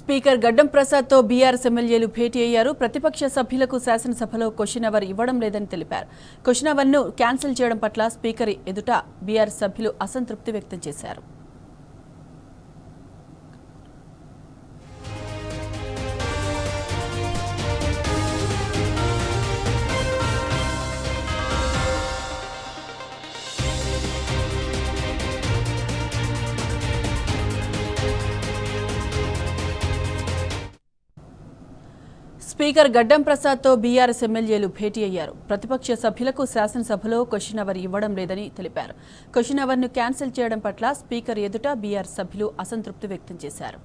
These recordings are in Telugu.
స్పీకర్ గడ్డం ప్రసాద్తో బీఆర్ఎస్ ఎమ్మెల్యేలు భేటీ అయ్యారు. ప్రతిపక్ష సభ్యులకు శాసనసభలో క్వశ్చన్ అవర్ ఇవ్వడం లేదని తెలిపారు. క్వశ్చన్ అవర్ను క్యాన్సిల్ చేయడం పట్ల స్పీకర్ ఎదుట బీఆర్ఎస్ సభ్యులు అసంతృప్తి వ్యక్తం చేశారు. స్పీకర్ గడ్డం ప్రసాద్తో బీఆర్ఎస్ ఎమ్మెల్యేలు భేటీ అయ్యారు. ప్రతిపక్ష సభ్యులకు శాసనసభలో క్వశ్చన్ అవర్ ఇవ్వడం లేదని తెలిపారు. క్వశ్చన్ అవర్ను క్యాన్సిల్ చేయడం పట్ల స్పీకర్ ఎదుట బీఆర్ఎస్ సభ్యులు అసంతృప్తి వ్యక్తం చేశారు.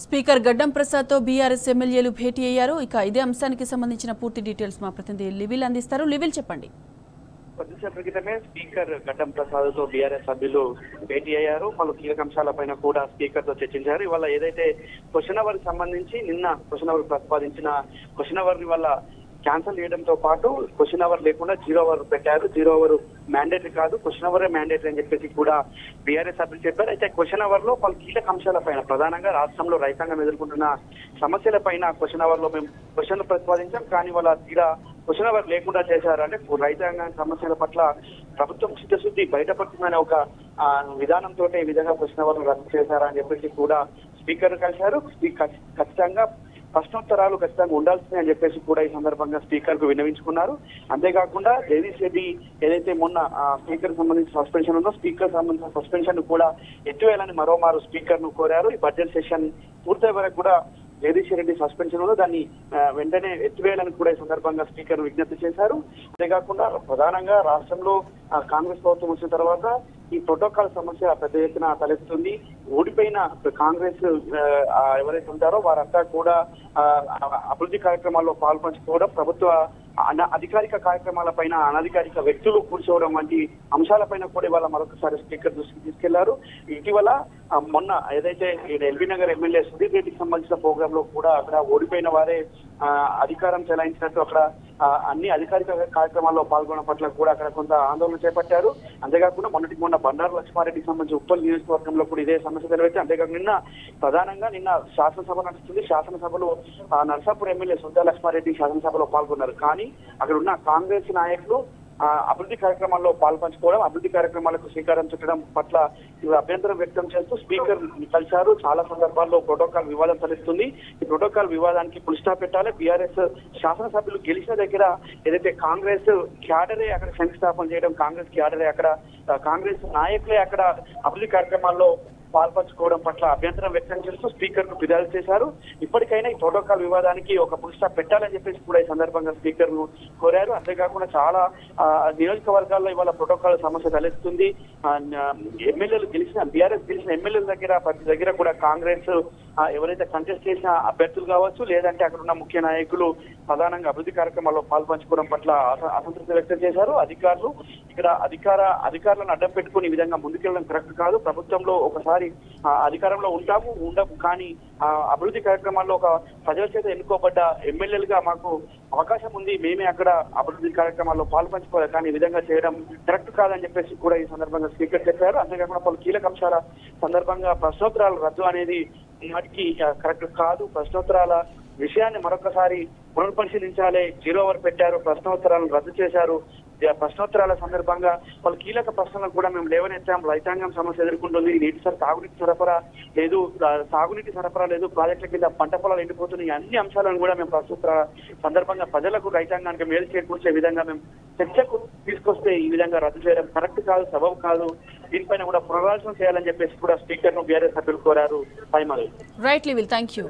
స్పీకర్ గడ్డం ప్రసాద్తో బీఆర్ఎస్ ఎమ్మెల్యేలు భేటీ అయ్యారు. ఇదే అంశానికి సంబంధించిన పూర్తి డీటెయిల్స్ మా ప్రతినిధి లివిల్ అందిస్తారు. లివిల్ చెప్పండి. కొద్దిసేపటి క్రితమే స్పీకర్ గడ్డం ప్రసాద్ తో బీఆర్ఎస్ సభ్యులు భేటీ అయ్యారు. పలు కీలక అంశాలపైన కూడా స్పీకర్ తో చర్చించారు. ఇవాళ ఏదైతే క్వశ్చన్ అవర్ సంబంధించి నిన్న క్వశ్చన్ అవర్ ప్రతిపాదించిన క్వశ్చన్ అవర్ ని వల్ల క్యాన్సిల్ చేయడంతో పాటు క్వశ్చన్ అవర్ లేకుండా 0 అవర్ పెట్టారు. 0 అవర్ మ్యాండేటరీ కాదు, క్వశ్చన్ అవరే మ్యాండేటరీ అని చెప్పేసి కూడా బీఆర్ఎస్ సభ్యులు చెప్పారు. అయితే క్వశ్చన్ అవర్ లో పలు కీలక అంశాలపైన ప్రధానంగా రాష్ట్రంలో రైతాంగం ఎదుర్కొంటున్న సమస్యలపైన క్వశ్చన్ అవర్ లో మేము క్వశ్చన్లు ప్రతిపాదించాం. కానీ వాళ్ళ తీరా క్వశ్చన్ అవర్ లేకుండా చేశారు. అంటే రైతాంగ సమస్యల పట్ల ప్రభుత్వం చిత్తశుద్ధి బయటపడుతుందనే ఒక విధానంతో ఈ విధంగా క్వశ్చన్ అవర్ రద్దు చేశారా అని చెప్పేసి కూడా స్పీకర్ కలిశారు. ఖచ్చితంగా ప్రశ్నోత్తరాలు ఖచ్చితంగా ఉండాల్సిందే అని చెప్పేసి కూడా ఈ సందర్భంగా స్పీకర్ కు విన్నవించుకున్నారు. అంతేకాకుండా జగదీష్ రెడ్డి ఏదైతే మొన్న స్పీకర్ సంబంధించిన సస్పెన్షన్ ఉందో స్పీకర్ సంబంధించిన సస్పెన్షన్ కూడా ఎత్తివేయాలని మరోమారు స్పీకర్ ను కోరారు. ఈ బడ్జెట్ సెషన్ పూర్తయ్యే వరకు కూడా జగదీష్ రెడ్డి సస్పెన్షన్ ఉందో దాన్ని వెంటనే ఎత్తివేయాలని కూడా ఈ సందర్భంగా స్పీకర్ విజ్ఞప్తి చేశారు. అంతేకాకుండా ప్రధానంగా రాష్ట్రంలో కాంగ్రెస్ ప్రభుత్వం వచ్చిన తర్వాత ఈ ప్రోటోకాల్ సమస్య పెద్ద ఎత్తున తలెత్తుతుంది. ఓడిపోయిన కాంగ్రెస్ ఎవరైతే ఉంటారో వారంతా కూడా అభివృద్ధి కార్యక్రమాల్లో పాల్పంచుకోవడం, ప్రభుత్వ అధికారిక కార్యక్రమాలపైన అనధికారిక వ్యక్తులు కూర్చోవడం వంటి అంశాలపైన కూడా ఇవాళ మరొకసారి స్పీకర్ దృష్టికి తీసుకెళ్లారు. ఇటీవల మొన్న ఏదైతే ఎల్బీ నగర్ ఎమ్మెల్యే సుధీర్ రెడ్డికి సంబంధించిన ప్రోగ్రామ్ లో కూడా అక్కడ ఓడిపోయిన వారే అధికారం చెలాయించినట్టు అక్కడ అన్ని అధికారిక కార్యక్రమాల్లో పాల్గొనడం పట్ల కూడా అక్కడ కొంత ఆందోళన చేపట్టారు. అంతేకాకుండా మొన్న బండారు లక్ష్మారెడ్డికి సంబంధించి ఉప్పల్ నియోజకవర్గంలో కూడా ఇదే సమస్య తెలివైతే అంతేకాకుండా ప్రధానంగా నిన్న శాసనసభ నడుస్తుంది. శాసనసభలో నర్సాపూర్ ఎమ్మెల్యే సుద్దా లక్ష్మారెడ్డి శాసనసభలో పాల్గొన్నారు. కానీ అక్కడ ఉన్న కాంగ్రెస్ నాయకులు అభివృద్ధి కార్యక్రమాల్లో పాల్పంచుకోవడం, అభివృద్ధి కార్యక్రమాలకు శ్రీకారం చుట్టడం పట్ల అభ్యంతరం వ్యక్తం చేస్తూ స్పీకర్ కలిశారు. చాలా సందర్భాల్లో ప్రోటోకాల్ వివాదం తలెత్తుంది. ఈ ప్రోటోకాల్ వివాదానికి ఫుల్ స్టాప్ పెట్టాలి. బీఆర్ఎస్ శాసనసభ్యులు గెలిచిన దగ్గర ఏదైతే కాంగ్రెస్ క్యాడరే అక్కడ శంకుస్థాపన చేయడం, కాంగ్రెస్ క్యాడరే అక్కడ కాంగ్రెస్ నాయకులే అక్కడ అభివృద్ధి కార్యక్రమాల్లో పాల్పంచుకోవడం పట్ల అభ్యంతరం వ్యక్తం చేస్తూ స్పీకర్ కు ఫిర్యాదు చేశారు. ఇప్పటికైనా ఈ ప్రోటోకాల్ వివాదానికి ఒక ఫుల్ స్టాప్ పెట్టాలని చెప్పేసి కూడా ఈ సందర్భంగా స్పీకర్ ను కోరారు. అంతేకాకుండా చాలా నియోజకవర్గాల్లో ఇవాళ ప్రోటోకాల్ సమస్య తలెత్తుంది. ఎమ్మెల్యేలు గెలిచిన బీఆర్ఎస్ గెలిచిన ఎమ్మెల్యేల దగ్గర కూడా కాంగ్రెస్ ఎవరైతే కంటెస్ట్ చేసిన అభ్యర్థులు కావచ్చు, లేదంటే అక్కడ ఉన్న ముఖ్య నాయకులు ప్రధానంగా అభివృద్ధి కార్యక్రమాల్లో పాల్పంచుకోవడం పట్ల అసంతృప్తి వ్యక్తం చేశారు. అధికారులు ఇక్కడ అధికారులను అడ్డం పెట్టుకుని ఈ విధంగా ముందుకెళ్ళడం కరెక్ట్ కాదు. ప్రభుత్వంలో ఒకసారి అధికారంలో ఉండము కానీ అభివృద్ధి కార్యక్రమాల్లో ఒక ప్రజల చేత ఎన్నుకోబడ్డ ఎమ్మెల్యేలుగా మాకు అవకాశం ఉంది, మేమే అక్కడ అభివృద్ధి కార్యక్రమాల్లో పాల్పంచుకోవాలి, కానీ ఈ విధంగా చేయడం కరెక్ట్ కాదని చెప్పేసి కూడా ఈ సందర్భంగా స్పీకర్ చెప్పారు. అంతేకాకుండా పలు కీలక అంశాల సందర్భంగా ప్రశ్నోత్తరాలు రద్దు అనేది నాటికి కరెక్ట్ కాదు. ప్రశ్నోత్తరాల విషయాన్ని మరొకసారి పునర్పరిశీలించాలి. 0 అవర్ పెట్టారు, ప్రశ్నోత్తరాలను రద్దు చేశారు. ప్రశ్నోత్తరాల సందర్భంగా పలు కీలక ప్రశ్నలను కూడా మేము లేవనెత్తాం. రైతాంగం సమస్య ఎదుర్కొంటుంది, తాగునీటి సరఫరా లేదు, ప్రాజెక్టుల కింద పంట పొలాలు ఎండిపోతున్నాయి. అన్ని అంశాలను కూడా మేము ప్రస్తుత సందర్భంగా ప్రజలకు రైతాంగానికి మేలు చేకూర్చే విధంగా మేము చర్చకు తీసుకొస్తే ఈ విధంగా రద్దు చేయడం కరెక్ట్ కాదు, సబబు కాదు. దీనిపైన కూడా పునరాలోచన చేయాలని చెప్పేసి కూడా స్పీకర్ ను బీఆర్ఎస్ సభ్యులు కోరారు. రైట్ లివిల్, థ్యాంక్ యూ.